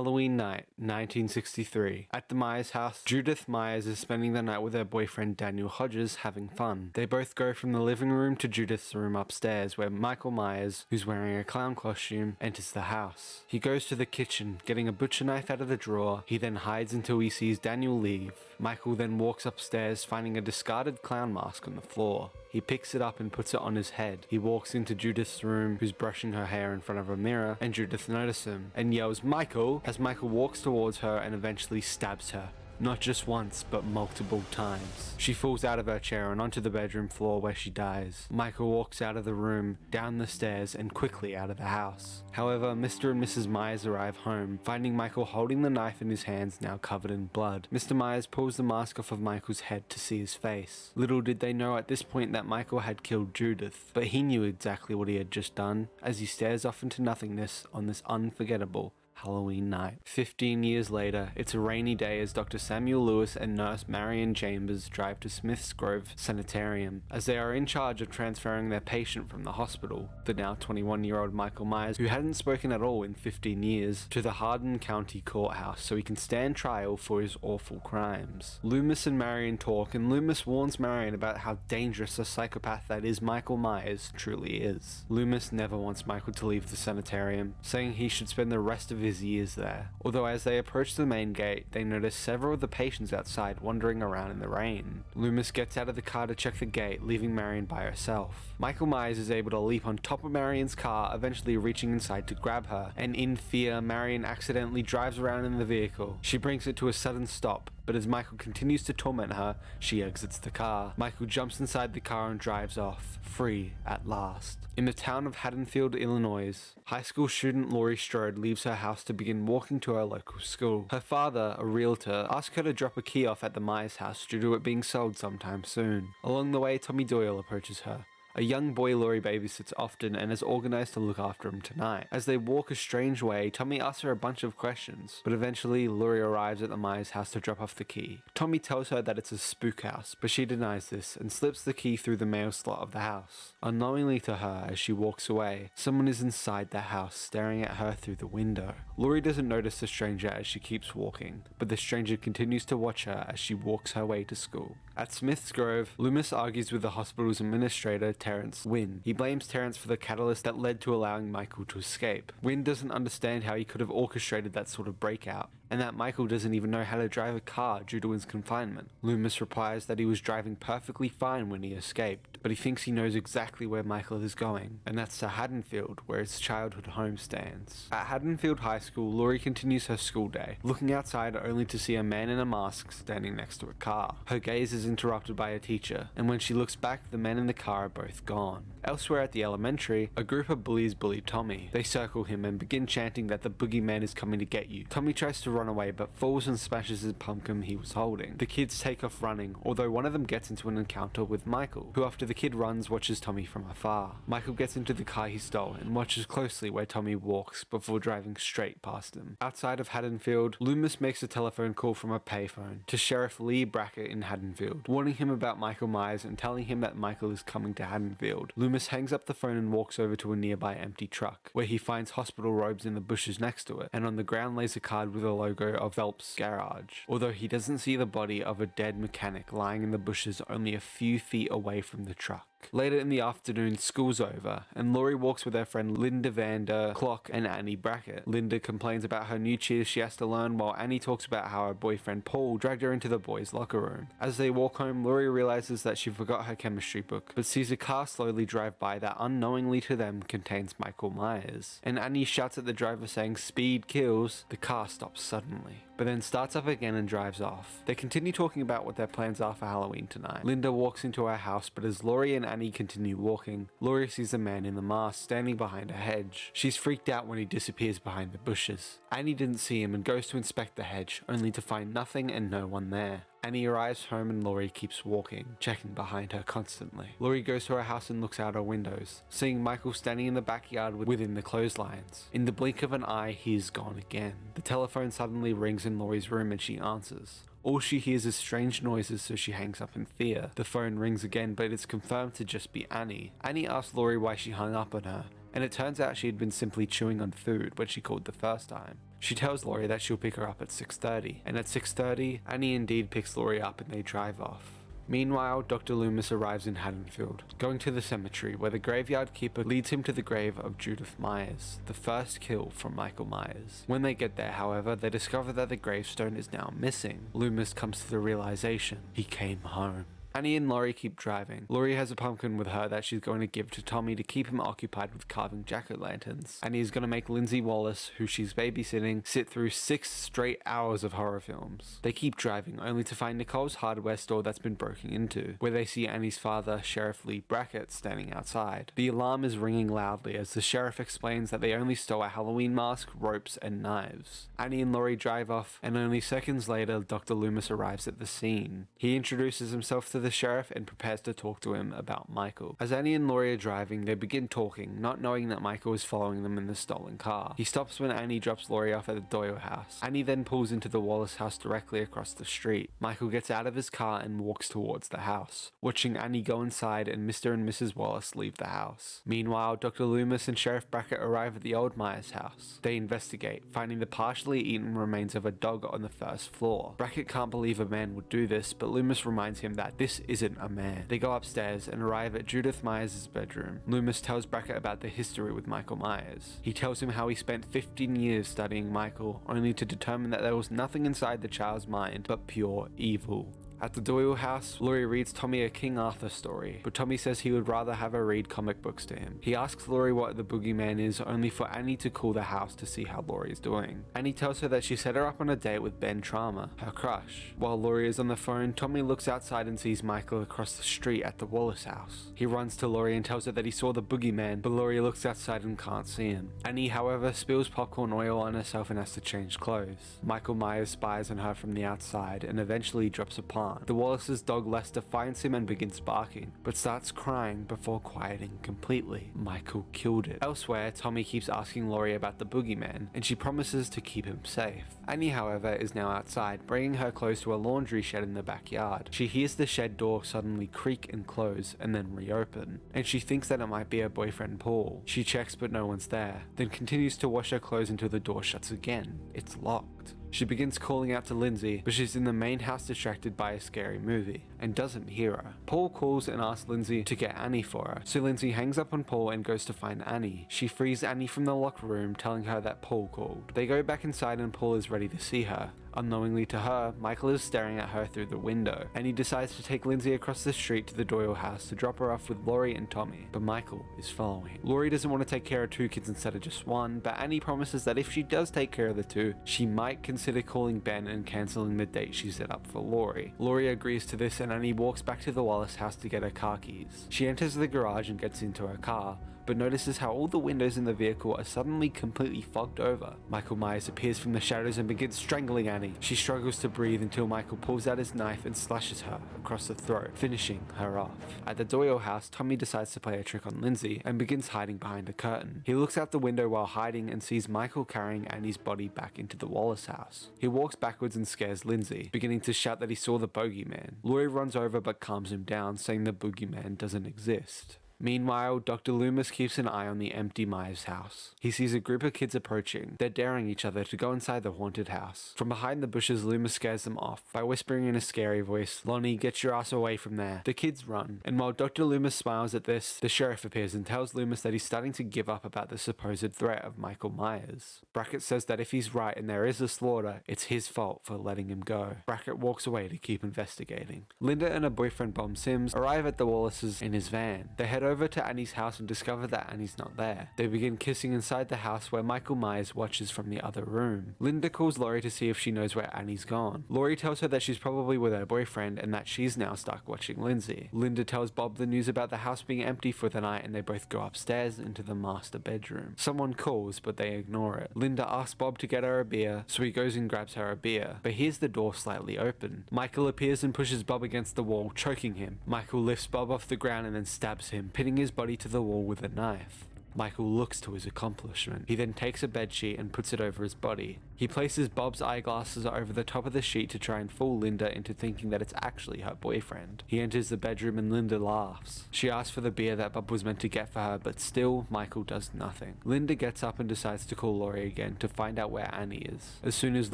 Halloween night, 1963. At the Myers house, Judith Myers is spending the night with her boyfriend Daniel Hodges having fun. They both go from the living room to Judith's room upstairs where Michael Myers, who's wearing a clown costume, enters the house. He goes to the kitchen, getting a butcher knife out of the drawer. He then hides until he sees Daniel leave. Michael then walks upstairs, finding a discarded clown mask on the floor. He picks it up and puts it on his head. He walks into Judith's room, who's brushing her hair in front of a mirror, and Judith notices him and yells "Michael!" as Michael walks towards her and eventually stabs her. Not just once, but multiple times. She falls out of her chair and onto the bedroom floor where she dies. Michael walks out of the room, down the stairs, and quickly out of the house. However, Mr. and Mrs. Myers arrive home, finding Michael holding the knife in his hands now covered in blood. Mr. Myers pulls the mask off of Michael's head to see his face. Little did they know at this point that Michael had killed Judith, but he knew exactly what he had just done as he stares off into nothingness on this unforgettable Halloween night. 15 years later, it's a rainy day as Dr. Samuel Lewis and nurse Marion Chambers drive to Smith's Grove Sanitarium as they are in charge of transferring their patient from the hospital, the now 21-year-old Michael Myers, who hadn't spoken at all in 15 years, to the Hardin County Courthouse so he can stand trial for his awful crimes. Loomis and Marion talk, and Loomis warns Marion about how dangerous a psychopath that is Michael Myers truly is. Loomis never wants Michael to leave the sanitarium, saying he should spend the rest of his years there. Although as they approach the main gate, they notice several of the patients outside wandering around in the rain. Loomis gets out of the car to check the gate, leaving Marion by herself. Michael Myers is able to leap on top of Marion's car, eventually reaching inside to grab her, and in fear, Marion accidentally drives around in the vehicle. She brings it to a sudden stop, but as Michael continues to torment her, she exits the car. Michael jumps inside the car and drives off, free at last. In the town of Haddonfield, Illinois, high school student Laurie Strode leaves her house to begin walking to her local school. Her father, a realtor, asks her to drop a key off at the Myers house due to it being sold sometime soon. Along the way, Tommy Doyle approaches her. A young boy Laurie babysits often and is organized to look after him tonight. As they walk a strange way, Tommy asks her a bunch of questions, but eventually Laurie arrives at the Myers house to drop off the key. Tommy tells her that it's a spook house, but she denies this and slips the key through the mail slot of the house. Unknowingly to her, as she walks away, someone is inside the house staring at her through the window. Laurie doesn't notice the stranger as she keeps walking, but the stranger continues to watch her as she walks her way to school. At Smith's Grove, Loomis argues with the hospital's administrator, Terrence Wynn. He blames Terrence for the catalyst that led to allowing Michael to escape. Wynn doesn't understand how he could have orchestrated that sort of breakout, and that Michael doesn't even know how to drive a car due to his confinement. Loomis replies that he was driving perfectly fine when he escaped, but he thinks he knows exactly where Michael is going, and that's to Haddonfield, where his childhood home stands. At Haddonfield High School, Laurie continues her school day, looking outside only to see a man in a mask standing next to a car. Her gaze is interrupted by a teacher, and when she looks back, the men in the car are both gone. Elsewhere at the elementary, a group of bullies bully Tommy. They circle him and begin chanting that the boogeyman is coming to get you. Tommy tries to run away but falls and smashes his pumpkin he was holding. The kids take off running, although one of them gets into an encounter with Michael, who after the kid runs watches Tommy from afar. Michael gets into the car he stole and watches closely where Tommy walks before driving straight past him. Outside of Haddonfield, Loomis makes a telephone call from a payphone to Sheriff Lee Brackett in Haddonfield, warning him about Michael Myers and telling him that Michael is coming to Haddonfield. Loomis hangs up the phone and walks over to a nearby empty truck, where he finds hospital robes in the bushes next to it, and on the ground lays a card with a logo of Phelps Garage, although he doesn't see the body of a dead mechanic lying in the bushes only a few feet away from the truck. Later in the afternoon, school's over, and Laurie walks with her friend Linda Vander Clock and Annie Brackett. Linda complains about her new cheers she has to learn, while Annie talks about how her boyfriend Paul dragged her into the boys' locker room. As they walk home, Laurie realizes that she forgot her chemistry book, but sees a car slowly drive by that unknowingly to them contains Michael Myers. And Annie shouts at the driver saying "Speed kills." The car stops suddenly, but then starts up again and drives off. They continue talking about what their plans are for Halloween tonight. Linda walks into her house, but as Laurie and Annie continue walking, Laurie sees a man in the mask standing behind a hedge. She's freaked out when he disappears behind the bushes. Annie didn't see him and goes to inspect the hedge, only to find nothing and no one there. Annie arrives home and Laurie keeps walking, checking behind her constantly. Laurie goes to her house and looks out her windows, seeing Michael standing in the backyard within the clotheslines. In the blink of an eye, he is gone again. The telephone suddenly rings in Laurie's room and she answers. All she hears is strange noises, so she hangs up in fear. The phone rings again, but it's confirmed to just be Annie. Annie asks Laurie why she hung up on her, and it turns out she had been simply chewing on food when she called the first time. She tells Laurie that she'll pick her up at 6:30, and at 6:30, Annie indeed picks Laurie up and they drive off. Meanwhile, Dr. Loomis arrives in Haddonfield, going to the cemetery where the graveyard keeper leads him to the grave of Judith Myers, the first kill from Michael Myers. When they get there, however, they discover that the gravestone is now missing. Loomis comes to the realization he came home. Annie and Laurie keep driving. Laurie has a pumpkin with her that she's going to give to Tommy to keep him occupied with carving jack-o'-lanterns. Annie is going to make Lindsay Wallace, who she's babysitting, sit through 6 straight hours of horror films. They keep driving, only to find Nicole's hardware store that's been broken into, where they see Annie's father, Sheriff Lee Brackett, standing outside. The alarm is ringing loudly as the sheriff explains that they only stole a Halloween mask, ropes, and knives. Annie and Laurie drive off, and only seconds later, Dr. Loomis arrives at the scene. He introduces himself to the sheriff and prepares to talk to him about Michael. As Annie and Laurie are driving, they begin talking, not knowing that Michael is following them in the stolen car. He stops when Annie drops Laurie off at the Doyle house. Annie then pulls into the Wallace house directly across the street. Michael gets out of his car and walks towards the house, watching Annie go inside and Mr. and Mrs. Wallace leave the house. Meanwhile, Dr. Loomis and Sheriff Brackett arrive at the old Myers house. They investigate, finding the partially eaten remains of a dog on the first floor. Brackett can't believe a man would do this, but Loomis reminds him that this isn't a man. They go upstairs and arrive at Judith Myers' bedroom. Loomis tells Brackett about the history with Michael Myers. He tells him how he spent 15 years studying Michael, only to determine that there was nothing inside the child's mind but pure evil. At the Doyle house, Laurie reads Tommy a King Arthur story, but Tommy says he would rather have her read comic books to him. He asks Laurie what the boogeyman is, only for Annie to call the house to see how Laurie is doing. Annie tells her that she set her up on a date with Ben Trauma, her crush. While Laurie is on the phone, Tommy looks outside and sees Michael across the street at the Wallace house. He runs to Laurie and tells her that he saw the boogeyman, but Laurie looks outside and can't see him. Annie, however, spills popcorn oil on herself and has to change clothes. Michael Myers spies on her from the outside and eventually drops a plant. The Wallace's dog Lester finds him and begins barking, but starts crying before quieting completely. Michael killed it. Elsewhere, Tommy keeps asking Laurie about the boogeyman, and she promises to keep him safe. Annie, however, is now outside, bringing her clothes to a laundry shed in the backyard. She hears the shed door suddenly creak and close, and then reopen, and she thinks that it might be her boyfriend Paul. She checks but no one's there, then continues to wash her clothes until the door shuts again. It's locked. She begins calling out to Lindsay, but she's in the main house distracted by a scary movie, and doesn't hear her. Paul calls and asks Lindsay to get Annie for her, so Lindsay hangs up on Paul and goes to find Annie. She frees Annie from the locked room, telling her that Paul called. They go back inside and Paul is ready to see her. Unknowingly to her, Michael is staring at her through the window, and he decides to take Lindsay across the street to the Doyle house to drop her off with Laurie and Tommy, but Michael is following. Laurie doesn't want to take care of 2 kids instead of just 1, but Annie promises that if she does take care of the 2, she might consider calling Ben and cancelling the date she set up for Laurie. Laurie agrees to this and Annie walks back to the Wallace house to get her car keys. She enters the garage and gets into her car, but notices how all the windows in the vehicle are suddenly completely fogged over. Michael Myers appears from the shadows and begins strangling Annie. She struggles to breathe until Michael pulls out his knife and slashes her across the throat, finishing her off. At the Doyle house, Tommy decides to play a trick on Lindsay and begins hiding behind a curtain. He looks out the window while hiding and sees Michael carrying Annie's body back into the Wallace house. He walks backwards and scares Lindsay, beginning to shout that he saw the bogeyman. Laurie runs over but calms him down, saying the boogeyman doesn't exist. Meanwhile, Dr. Loomis keeps an eye on the empty Myers house. He sees a group of kids approaching. They're daring each other to go inside the haunted house. From behind the bushes, Loomis scares them off by whispering in a scary voice, "Lonnie, get your ass away from there." The kids run, and while Dr. Loomis smiles at this, the sheriff appears and tells Loomis that he's starting to give up about the supposed threat of Michael Myers. Brackett says that if he's right and there is a slaughter, it's his fault for letting him go. Brackett walks away to keep investigating. Linda and her boyfriend Bob Sims arrive at the Wallaces in his van. They head over to Annie's house and discover that Annie's not there. They begin kissing inside the house where Michael Myers watches from the other room. Linda calls Laurie to see if she knows where Annie's gone. Laurie tells her that she's probably with her boyfriend and that she's now stuck watching Lindsay. Linda tells Bob the news about the house being empty for the night and they both go upstairs into the master bedroom. Someone calls but they ignore it. Linda asks Bob to get her a beer, so he goes and grabs her a beer, but hears the door slightly open. Michael appears and pushes Bob against the wall, choking him. Michael lifts Bob off the ground and then stabs him, pinning his body to the wall with a knife. Michael looks to his accomplishment. He then takes a bedsheet and puts it over his body. He places Bob's eyeglasses over the top of the sheet to try and fool Linda into thinking that it's actually her boyfriend. He enters the bedroom and Linda laughs. She asks for the beer that Bob was meant to get for her, but still, Michael does nothing. Linda gets up and decides to call Laurie again to find out where Annie is. As soon as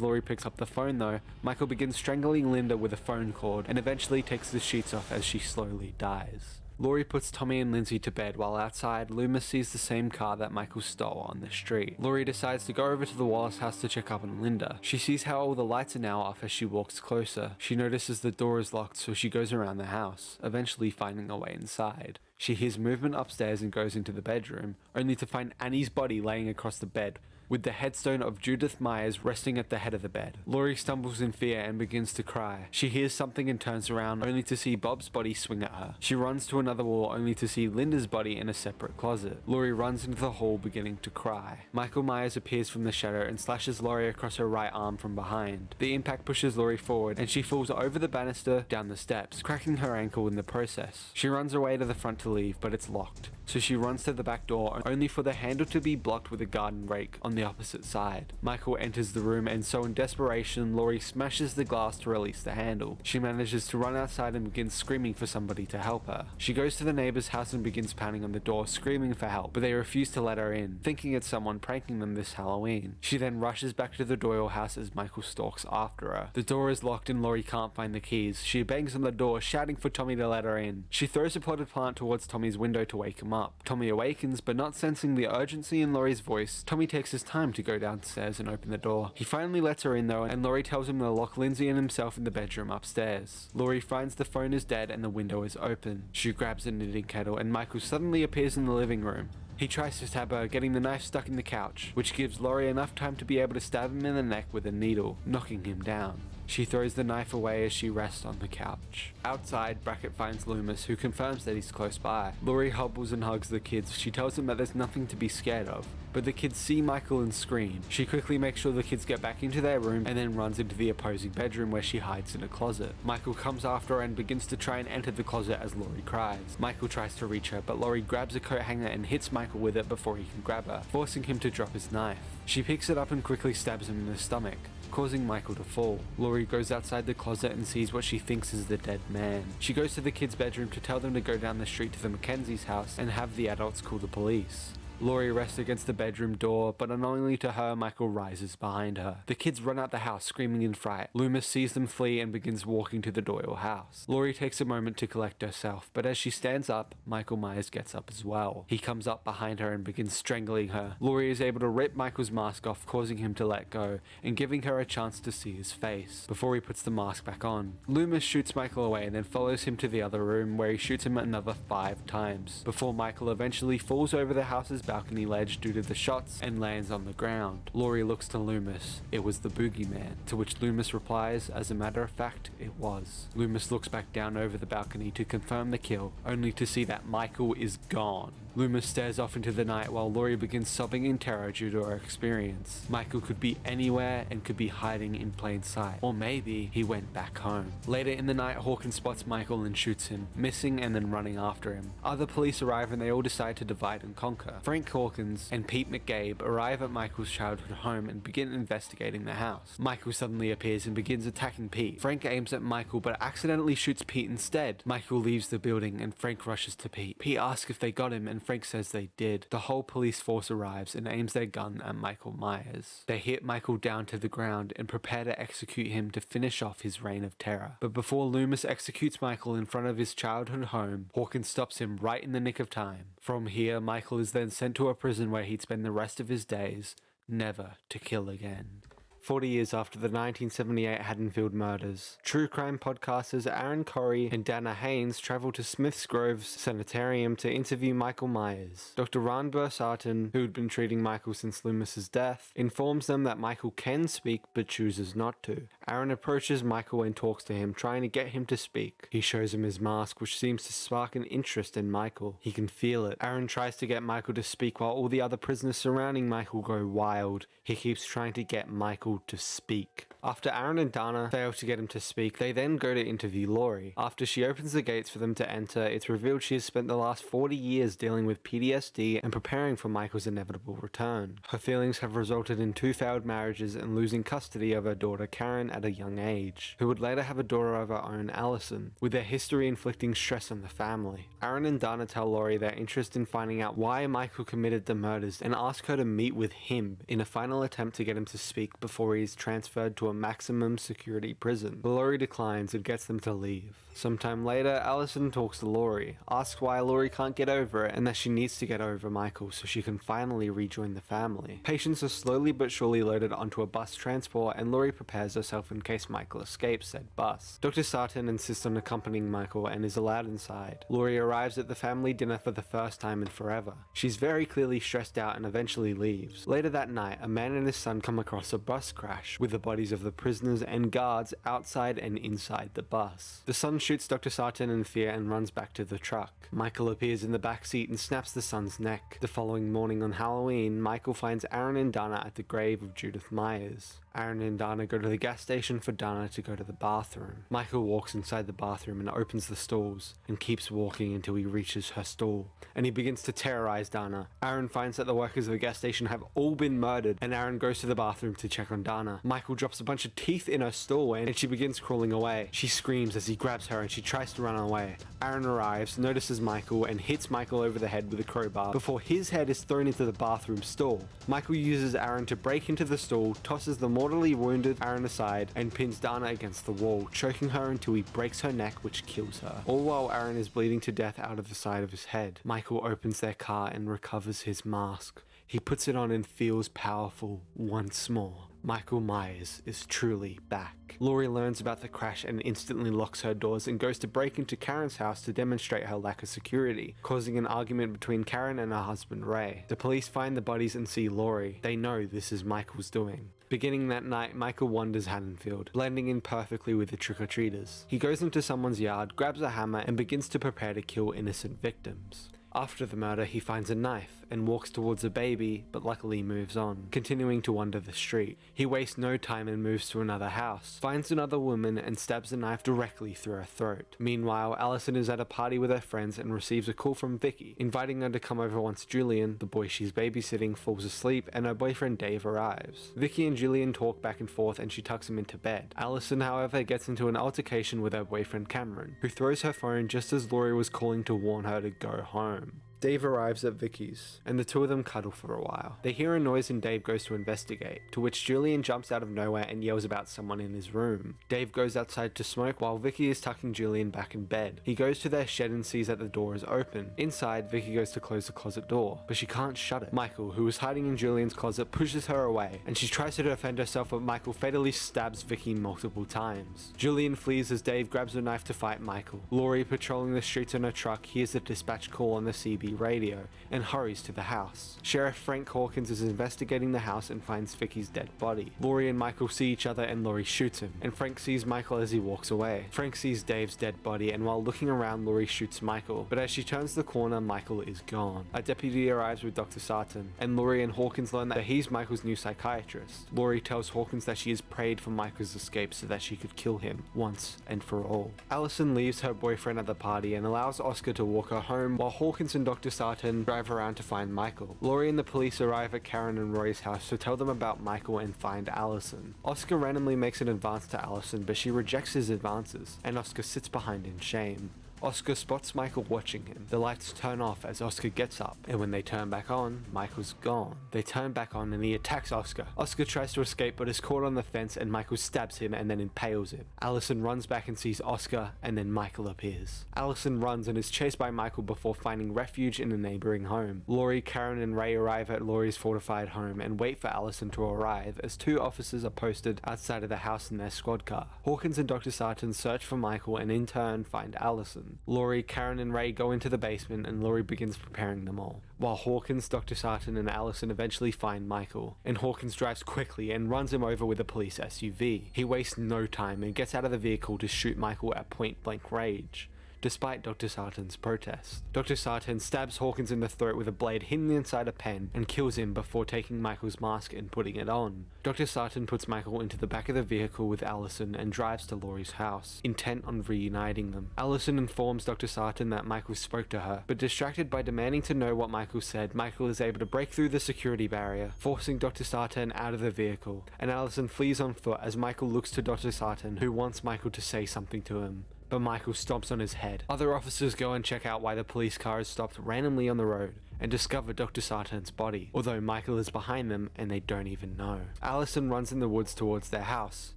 Laurie picks up the phone though, Michael begins strangling Linda with a phone cord and eventually takes the sheets off as she slowly dies. Laurie puts Tommy and Lindsay to bed while outside, Loomis sees the same car that Michael stole on the street. Laurie decides to go over to the Wallace house to check up on Linda. She sees how all the lights are now off as she walks closer. She notices the door is locked, so she goes around the house, eventually finding a way inside. She hears movement upstairs and goes into the bedroom, only to find Annie's body laying across the bed, with the headstone of Judith Myers resting at the head of the bed. Laurie stumbles in fear and begins to cry. She hears something and turns around, only to see Bob's body swing at her. She runs to another wall, only to see Linda's body in a separate closet. Laurie runs into the hall, beginning to cry. Michael Myers appears from the shadow and slashes Laurie across her right arm from behind. The impact pushes Laurie forward, and she falls over the banister down the steps, cracking her ankle in the process. She runs away to the front to leave, but it's locked. So she runs to the back door, only for the handle to be blocked with a garden rake on the opposite side. Michael enters the room, and so in desperation, Laurie smashes the glass to release the handle. She manages to run outside and begins screaming for somebody to help her. She goes to the neighbor's house and begins pounding on the door, screaming for help, but they refuse to let her in, thinking it's someone pranking them this Halloween. She then rushes back to the Doyle house as Michael stalks after her. The door is locked and Laurie can't find the keys. She bangs on the door, shouting for Tommy to let her in. She throws a potted plant towards Tommy's window to wake him up. Tommy awakens, but not sensing the urgency in Laurie's voice, Tommy takes his time to go downstairs and open the door. He finally lets her in though, and Laurie tells him to lock Lindsay and himself in the bedroom upstairs. Laurie finds the phone is dead and the window is open. She grabs a knitting kettle and Michael suddenly appears in the living room. He tries to stab her, getting the knife stuck in the couch, which gives Laurie enough time to be able to stab him in the neck with a needle, knocking him down. She throws the knife away as she rests on the couch. Outside, Brackett finds Loomis, who confirms that he's close by. Laurie hobbles and hugs the kids. She tells them that there's nothing to be scared of. But the kids see Michael and scream. She quickly makes sure the kids get back into their room and then runs into the opposing bedroom where she hides in a closet. Michael comes after her and begins to try and enter the closet as Laurie cries. Michael tries to reach her, but Laurie grabs a coat hanger and hits Michael with it before he can grab her, forcing him to drop his knife. She picks it up and quickly stabs him in the stomach, causing Michael to fall. Laurie goes outside the closet and sees what she thinks is the dead man. She goes to the kids' bedroom to tell them to go down the street to the Mackenzie's house and have the adults call the police. Laurie rests against the bedroom door, but unknowingly to her, Michael rises behind her. The kids run out the house, screaming in fright. Loomis sees them flee and begins walking to the Doyle house. Laurie takes a moment to collect herself, but as she stands up, Michael Myers gets up as well. He comes up behind her and begins strangling her. Laurie is able to rip Michael's mask off, causing him to let go, and giving her a chance to see his face, before he puts the mask back on. Loomis shoots Michael away and then follows him to the other room, where he shoots him another 5 times, before Michael eventually falls over the house's balcony ledge due to the shots and lands on the ground. Laurie looks to Loomis. It was the boogeyman, to which Loomis replies, as a matter of fact, it was. Loomis looks back down over the balcony to confirm the kill, only to see that Michael is gone. Loomis stares off into the night while Laurie begins sobbing in terror due to her experience. Michael could be anywhere and could be hiding in plain sight. Or maybe he went back home. Later in the night, Hawkins spots Michael and shoots him, missing and then running after him. Other police arrive and they all decide to divide and conquer. Frank Hawkins and Pete McGabe arrive at Michael's childhood home and begin investigating the house. Michael suddenly appears and begins attacking Pete. Frank aims at Michael but accidentally shoots Pete instead. Michael leaves the building and Frank rushes to Pete. Pete asks if they got him and Frank says they did. The whole police force arrives and aims their gun at Michael Myers. They hit Michael down to the ground and prepare to execute him to finish off his reign of terror. But before Loomis executes Michael in front of his childhood home, Hawkins stops him right in the nick of time. From here, Michael is then sent to a prison where he'd spend the rest of his days, never to kill again. 40 years after the 1978 Haddonfield murders, true crime podcasters Aaron Corey and Dana Haynes travel to Smith's Grove's Sanitarium to interview Michael Myers. Dr. Ron Bursarton, who had been treating Michael since Loomis's death, informs them that Michael can speak but chooses not to. Aaron approaches Michael and talks to him, trying to get him to speak. He shows him his mask, which seems to spark an interest in Michael. He can feel it. Aaron tries to get Michael to speak while all the other prisoners surrounding Michael go wild. He keeps trying to get Michael Michael to speak. After Aaron and Dana fail to get him to speak, they then go to interview Laurie. After she opens the gates for them to enter, it's revealed she has spent the last 40 years dealing with PTSD and preparing for Michael's inevitable return. Her feelings have resulted in 2 failed marriages and losing custody of her daughter Karen at a young age, who would later have a daughter of her own, Allison, with their history inflicting stress on the family. Aaron and Dana tell Laurie their interest in finding out why Michael committed the murders and ask her to meet with him in a final attempt to get him to speak before he is transferred to a maximum security prison. Laurie declines and gets them to leave. Sometime later, Allison talks to Laurie, asks why Laurie can't get over it and that she needs to get over Michael so she can finally rejoin the family. Patients are slowly but surely loaded onto a bus transport and Laurie prepares herself in case Michael escapes said bus. Dr. Sarton insists on accompanying Michael and is allowed inside. Laurie arrives at the family dinner for the first time in forever. She's very clearly stressed out and eventually leaves. Later that night, a man and his son come across a bus crash with the bodies of the prisoners and guards outside and inside the bus. The son shoots Dr. Sarton in fear and runs back to the truck. Michael appears in the back seat and snaps the son's neck. The following morning on Halloween, Michael finds Aaron and Dana at the grave of Judith Myers. Aaron and Dana go to the gas station for Dana to go to the bathroom. Michael walks inside the bathroom and opens the stalls, and keeps walking until he reaches her stall, and he begins to terrorize Dana. Aaron finds that the workers of the gas station have all been murdered, and Aaron goes to the bathroom to check on Dana. Michael drops a bunch of teeth in her stall, and she begins crawling away. She screams as he grabs her, and she tries to run away. Aaron arrives, notices Michael, and hits Michael over the head with a crowbar before his head is thrown into the bathroom stall. Michael uses Aaron to break into the stall, tosses the mortally wounded Aaron aside, and pins Dana against the wall, choking her until he breaks her neck, which kills her. All while Aaron is bleeding to death out of the side of his head. Michael opens their car and recovers his mask. He puts it on and feels powerful once more. Michael Myers is truly back. Laurie learns about the crash and instantly locks her doors and goes to break into Karen's house to demonstrate her lack of security, causing an argument between Karen and her husband Ray. The police find the bodies and see Laurie. They know this is Michael's doing. Beginning that night, Michael wanders Haddonfield, blending in perfectly with the trick-or-treaters. He goes into someone's yard, grabs a hammer, and begins to prepare to kill innocent victims. After the murder, he finds a knife and walks towards a baby, but luckily moves on, continuing to wander the street. He wastes no time and moves to another house, finds another woman and stabs the knife directly through her throat. Meanwhile, Allison is at a party with her friends and receives a call from Vicky, inviting her to come over once Julian, the boy she's babysitting, falls asleep and her boyfriend Dave arrives. Vicky and Julian talk back and forth and she tucks him into bed. Allison, however, gets into an altercation with her boyfriend Cameron, who throws her phone just as Laurie was calling to warn her to go home. Dave arrives at Vicky's, and the two of them cuddle for a while. They hear a noise and Dave goes to investigate, to which Julian jumps out of nowhere and yells about someone in his room. Dave goes outside to smoke while Vicky is tucking Julian back in bed. He goes to their shed and sees that the door is open. Inside, Vicky goes to close the closet door, but she can't shut it. Michael, who is hiding in Julian's closet, pushes her away, and she tries to defend herself, but Michael fatally stabs Vicky multiple times. Julian flees as Dave grabs a knife to fight Michael. Laurie, patrolling the streets in her truck, hears the dispatch call on the CB radio and hurries to the house. Sheriff Frank Hawkins is investigating the house and finds Vicky's dead body. Laurie and Michael see each other and Laurie shoots him, and Frank sees Michael as he walks away. Frank sees Dave's dead body, and while looking around, Laurie shoots Michael, but as she turns the corner, Michael is gone. A deputy arrives with Dr. Sarton, and Laurie and Hawkins learn that he's Michael's new psychiatrist. Laurie tells Hawkins that she has prayed for Michael's escape so that she could kill him once and for all. Allison leaves her boyfriend at the party and allows Oscar to walk her home, while Hawkins and Dr. Sarton drive around to find Michael. Laurie and the police arrive at Karen and Roy's house to tell them about Michael and find Allison. Oscar randomly makes an advance to Allison, but she rejects his advances, and Oscar sits behind in shame. Oscar spots Michael watching him. The lights turn off as Oscar gets up, and when they turn back on, Michael's gone. They turn back on and he attacks Oscar. Oscar tries to escape but is caught on the fence and Michael stabs him and then impales him. Allison runs back and sees Oscar, and then Michael appears. Allison runs and is chased by Michael before finding refuge in a neighboring home. Laurie, Karen, and Ray arrive at Laurie's fortified home and wait for Allison to arrive as two officers are posted outside of the house in their squad car. Hawkins and Dr. Sarton search for Michael and in turn find Allison. Laurie, Karen, and Ray go into the basement and Laurie begins preparing them all, while Hawkins, Dr. Sarton, and Allison eventually find Michael, and Hawkins drives quickly and runs him over with a police SUV. He wastes no time and gets out of the vehicle to shoot Michael at point blank range. despite Dr. Sartan's protest. Dr. Sartan stabs Hawkins in the throat with a blade hidden inside a pen and kills him before taking Michael's mask and putting it on. Dr. Sartan puts Michael into the back of the vehicle with Allison and drives to Laurie's house, intent on reuniting them. Allison informs Dr. Sartan that Michael spoke to her, but distracted by demanding to know what Michael said, Michael is able to break through the security barrier, forcing Dr. Sartan out of the vehicle, and Allison flees on foot as Michael looks to Dr. Sartan, who wants Michael to say something to him. But Michael stomps on his head. Other officers go and check out why the police car is stopped randomly on the road and discover Dr. Sartan's body, although Michael is behind them and they don't even know. Allison runs in the woods towards their house,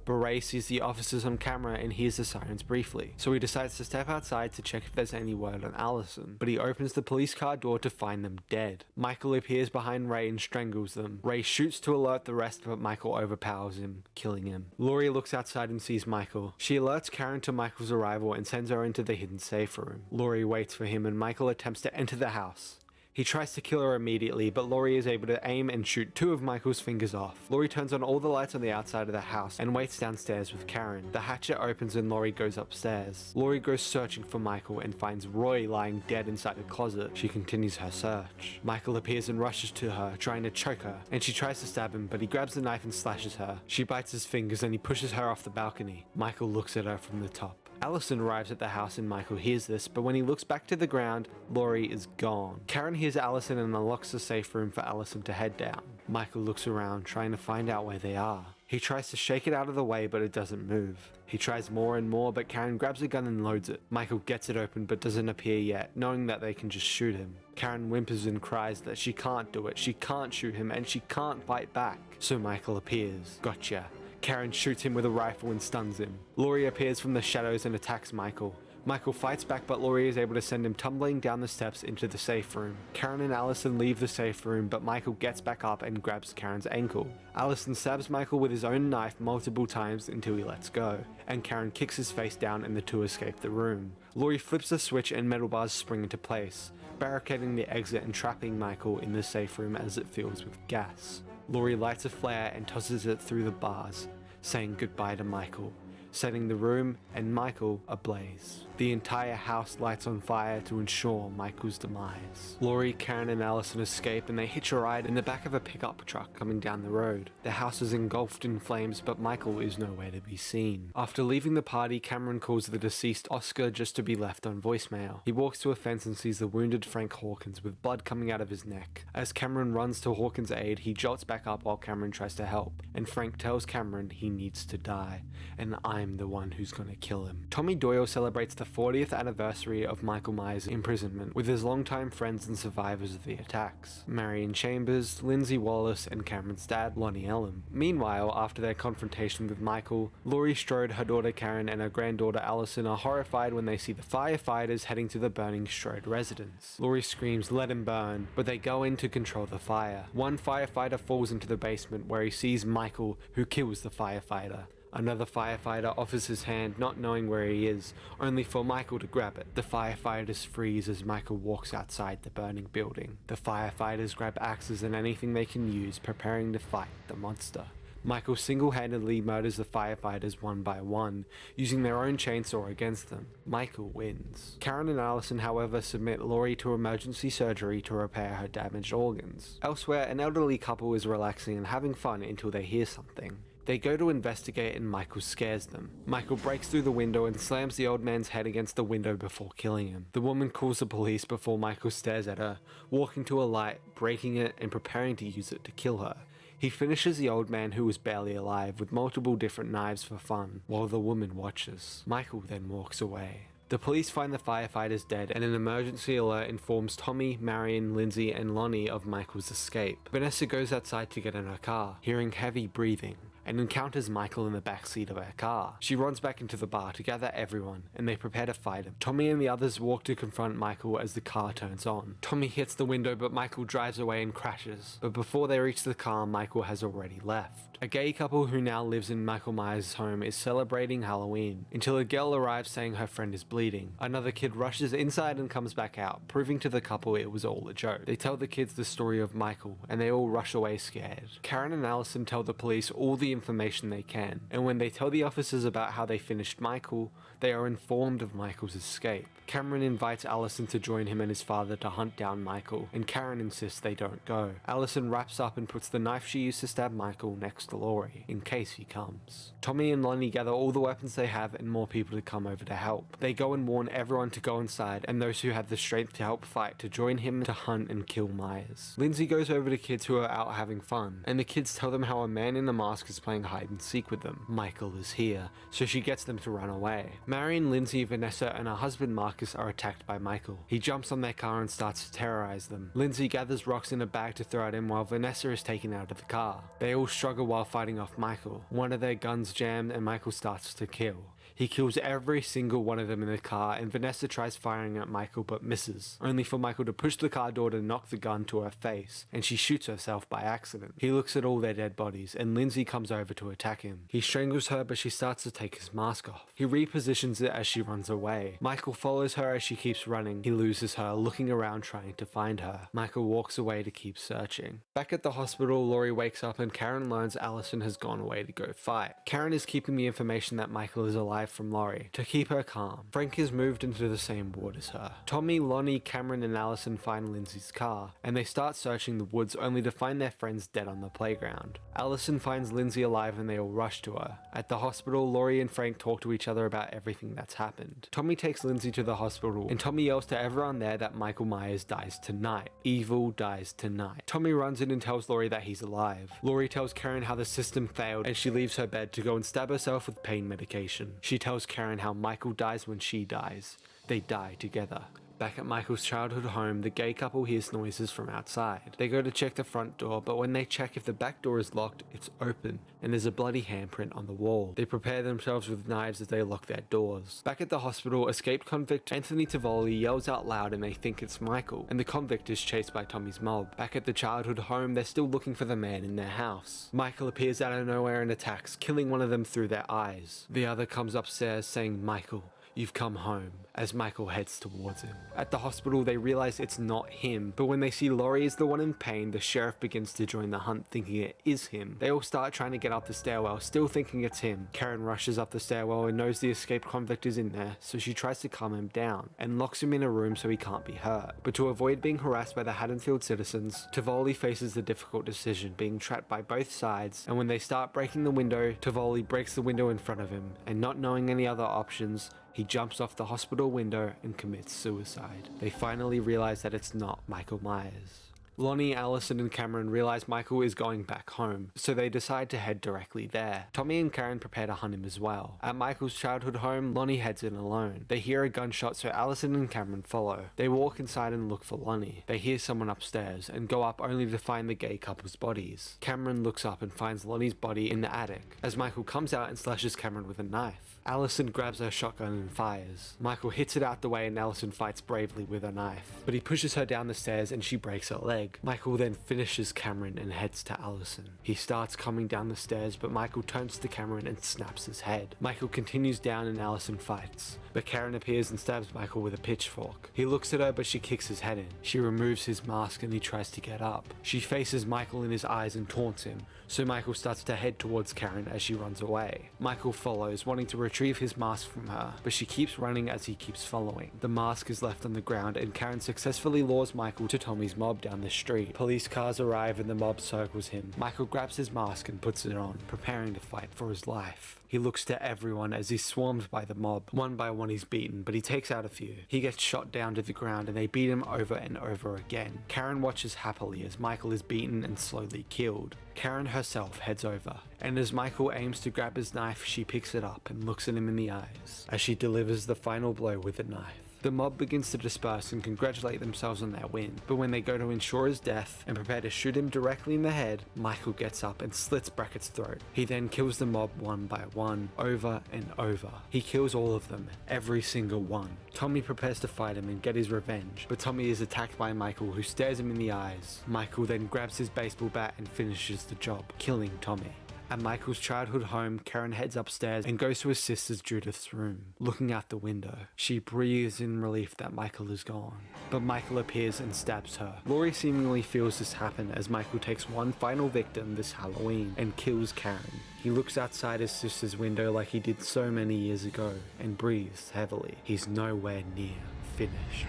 but Ray sees the officers on camera and hears the sirens briefly, so he decides to step outside to check if there's any word on Allison, but he opens the police car door to find them dead. Michael appears behind Ray and strangles them. Ray shoots to alert the rest, but Michael overpowers him, killing him. Laurie looks outside and sees Michael. She alerts Karen to Michael's arrival and sends her into the hidden safe room. Laurie waits for him and Michael attempts to enter the house. He tries to kill her immediately, but Laurie is able to aim and shoot 2 of Michael's fingers off. Laurie turns on all the lights on the outside of the house and waits downstairs with Karen. The hatchet opens and Laurie goes upstairs. Laurie goes searching for Michael and finds Roy lying dead inside a closet. She continues her search. Michael appears and rushes to her, trying to choke her, and she tries to stab him, but he grabs the knife and slashes her. She bites his fingers and he pushes her off the balcony. Michael looks at her from the top. Allison arrives at the house and Michael hears this, but when he looks back to the ground, Laurie is gone. Karen hears Allison and unlocks the safe room for Allison to head down. Michael looks around, trying to find out where they are. He tries to shake it out of the way, but it doesn't move. He tries more and more, but Karen grabs a gun and loads it. Michael gets it open but doesn't appear yet, knowing that they can just shoot him. Karen whimpers and cries that she can't do it, she can't shoot him, and she can't fight back. So Michael appears. Gotcha. Karen shoots him with a rifle and stuns him. Laurie appears from the shadows and attacks Michael. Michael fights back, but Laurie is able to send him tumbling down the steps into the safe room. Karen and Allison leave the safe room, but Michael gets back up and grabs Karen's ankle. Allison stabs Michael with his own knife multiple times until he lets go, and Karen kicks his face down and the two escape the room. Laurie flips the switch and metal bars spring into place, barricading the exit and trapping Michael in the safe room as it fills with gas. Laurie lights a flare and tosses it through the bars, saying goodbye to Michael, setting the room and Michael ablaze. The entire house lights on fire to ensure Michael's demise. Laurie, Karen and Allison escape and they hitch a ride in the back of a pickup truck coming down the road. The house is engulfed in flames, but Michael is nowhere to be seen. After leaving the party, Cameron calls the deceased Oscar just to be left on voicemail. He walks to a fence and sees the wounded Frank Hawkins with blood coming out of his neck. As Cameron runs to Hawkins' aid, he jolts back up while Cameron tries to help, and Frank tells Cameron he needs to die, and I'm the one who's gonna kill him. Tommy Doyle celebrates the 40th anniversary of Michael Myers' imprisonment with his longtime friends and survivors of the attacks, Marion Chambers, Lindsay Wallace, and Cameron's dad, Lonnie Ellum. Meanwhile, after their confrontation with Michael, Laurie Strode, her daughter Karen, and her granddaughter Allison are horrified when they see the firefighters heading to the burning Strode residence. Laurie screams, "Let him burn," but they go in to control the fire. One firefighter falls into the basement where he sees Michael, who kills the firefighter. Another firefighter offers his hand, not knowing where he is, only for Michael to grab it. The firefighters freeze as Michael walks outside the burning building. The firefighters grab axes and anything they can use, preparing to fight the monster. Michael single-handedly murders the firefighters one by one, using their own chainsaw against them. Michael wins. Karen and Allison, however, submit Laurie to emergency surgery to repair her damaged organs. Elsewhere, an elderly couple is relaxing and having fun until they hear something. They go to investigate and Michael scares them. Michael breaks through the window and slams the old man's head against the window before killing him. The woman calls the police before Michael stares at her, walking to a light, breaking it and preparing to use it to kill her. He finishes the old man, who was barely alive, with multiple different knives for fun, while the woman watches. Michael then walks away. The police find the firefighters dead, and an emergency alert informs Tommy, Marion, Lindsay, and Lonnie of Michael's escape. Vanessa goes outside to get in her car, hearing heavy breathing, and encounters Michael in the backseat of her car. She runs back into the bar to gather everyone, and they prepare to fight him. Tommy and the others walk to confront Michael as the car turns on. Tommy hits the window, but Michael drives away and crashes. But before they reach the car, Michael has already left. A gay couple who now lives in Michael Myers' home is celebrating Halloween, until a girl arrives saying her friend is bleeding. Another kid rushes inside and comes back out, proving to the couple it was all a joke. They tell the kids the story of Michael, and they all rush away scared. Karen and Allison tell the police all the information they can, and when they tell the officers about how they finished Michael, they are informed of Michael's escape. Cameron invites Allison to join him and his father to hunt down Michael, and Karen insists they don't go. Allison wraps up and puts the knife she used to stab Michael next to Laurie, in case he comes. Tommy and Lonnie gather all the weapons they have and more people to come over to help. They go and warn everyone to go inside, and those who have the strength to help fight to join him to hunt and kill Myers. Lindsay goes over to kids who are out having fun, and the kids tell them how a man in a mask is playing hide and seek with them. Michael is here, so she gets them to run away. Marion, Lindsay, Vanessa, and her husband Marcus are attacked by Michael. He jumps on their car and starts to terrorize them. Lindsay gathers rocks in a bag to throw at him while Vanessa is taken out of the car. They all struggle while fighting off Michael. One of their guns jammed and Michael starts to kill. He kills every single one of them in the car, and Vanessa tries firing at Michael but misses, only for Michael to push the car door to knock the gun to her face, and she shoots herself by accident. He looks at all their dead bodies, and Lindsay comes over to attack him. He strangles her, but she starts to take his mask off. He repositions it as she runs away. Michael follows her as she keeps running. He loses her, looking around trying to find her. Michael walks away to keep searching. Back at the hospital, Laurie wakes up and Karen learns Allison has gone away to go fight. Karen is keeping the information that Michael is alive from Laurie to keep her calm. Frank is moved into the same ward as her. Tommy, Lonnie, Cameron, and Allison find Lindsay's car, and they start searching the woods only to find their friends dead on the playground. Allison finds Lindsay alive and they all rush to her. At the hospital, Laurie and Frank talk to each other about everything that's happened. Tommy takes Lindsay to the hospital, and Tommy yells to everyone there that Michael Myers dies tonight. Evil dies tonight. Tommy runs in and tells Laurie that he's alive. Laurie tells Karen how the system failed, and she leaves her bed to go and stab herself with pain medication. She tells Karen how Michael dies when she dies. They die together. Back at Michael's childhood home, the gay couple hears noises from outside. They go to check the front door, but when they check if the back door is locked, it's open, and there's a bloody handprint on the wall. They prepare themselves with knives as they lock their doors. Back at the hospital, escaped convict Anthony Tivoli yells out loud and they think it's Michael, and the convict is chased by Tommy's mob. Back at the childhood home, they're still looking for the man in their house. Michael appears out of nowhere and attacks, killing one of them through their eyes. The other comes upstairs saying, "Michael, you've come home," as Michael heads towards him. At the hospital, they realize it's not him, but when they see Laurie is the one in pain, the sheriff begins to join the hunt thinking it is him. They all start trying to get up the stairwell, still thinking it's him. Karen rushes up the stairwell and knows the escaped convict is in there, so she tries to calm him down and locks him in a room so he can't be hurt. But to avoid being harassed by the Haddonfield citizens, Tivoli faces the difficult decision, being trapped by both sides, and when they start breaking the window, Tivoli breaks the window in front of him, and not knowing any other options, he jumps off the hospital window and commits suicide. They finally realize that it's not Michael Myers. Lonnie, Allison, and Cameron realize Michael is going back home, so they decide to head directly there. Tommy and Karen prepare to hunt him as well. At Michael's childhood home, Lonnie heads in alone. They hear a gunshot, so Allison and Cameron follow. They walk inside and look for Lonnie. They hear someone upstairs and go up only to find the gay couple's bodies. Cameron looks up and finds Lonnie's body in the attic, as Michael comes out and slashes Cameron with a knife. Allison grabs her shotgun and fires. Michael hits it out the way and Allison fights bravely with her knife, but he pushes her down the stairs and she breaks her leg. Michael then finishes Cameron and heads to Allison. He starts coming down the stairs, but Michael turns to Cameron and snaps his head. Michael continues down and Allison fights, but Karen appears and stabs Michael with a pitchfork. He looks at her, but she kicks his head in. She removes his mask and he tries to get up. She faces Michael in his eyes and taunts him, so Michael starts to head towards Karen as she runs away. Michael follows, wanting to retrieve his mask from her, but she keeps running as he keeps following. The mask is left on the ground and Karen successfully lures Michael to Tommy's mob down the street. Police cars arrive and the mob circles him. Michael grabs his mask and puts it on, preparing to fight for his life. He looks to everyone as he's swarmed by the mob. One by one he's beaten, but he takes out a few. He gets shot down to the ground and they beat him over and over again. Karen watches happily as Michael is beaten and slowly killed. Karen herself heads over, and as Michael aims to grab his knife, she picks it up and looks at him in the eyes as she delivers the final blow with the knife. The mob begins to disperse and congratulate themselves on their win, but when they go to ensure his death and prepare to shoot him directly in the head, Michael gets up and slits Brackett's throat. He then kills the mob one by one, over and over. He kills all of them, every single one. Tommy prepares to fight him and get his revenge, but Tommy is attacked by Michael, who stares him in the eyes. Michael then grabs his baseball bat and finishes the job, killing Tommy. At Michael's childhood home, Karen heads upstairs and goes to his sister Judith's room. Looking out the window, she breathes in relief that Michael is gone. But Michael appears and stabs her. Laurie seemingly feels this happen as Michael takes one final victim this Halloween and kills Karen. He looks outside his sister's window like he did so many years ago and breathes heavily. He's nowhere near finished.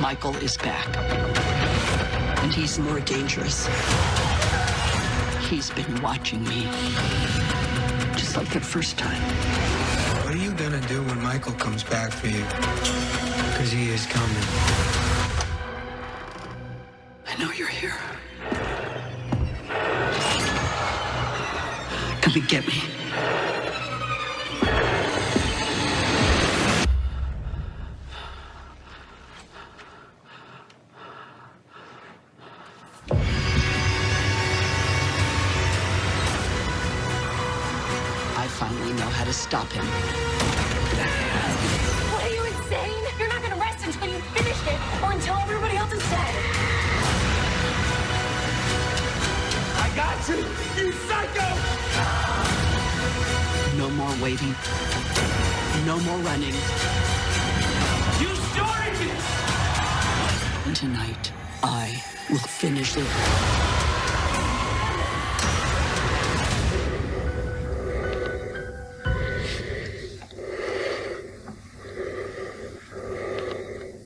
Michael is back. And he's more dangerous. He's been watching me. Just like the first time. What are you gonna do when Michael comes back for you? Because he is coming. I know you're here. Come and get me. I finally know how to stop him. What, are you insane? You're not gonna rest until you finish it, or until everybody else is dead. I got you, you psycho! No more waiting. No more running. You started this! And tonight, I will finish it.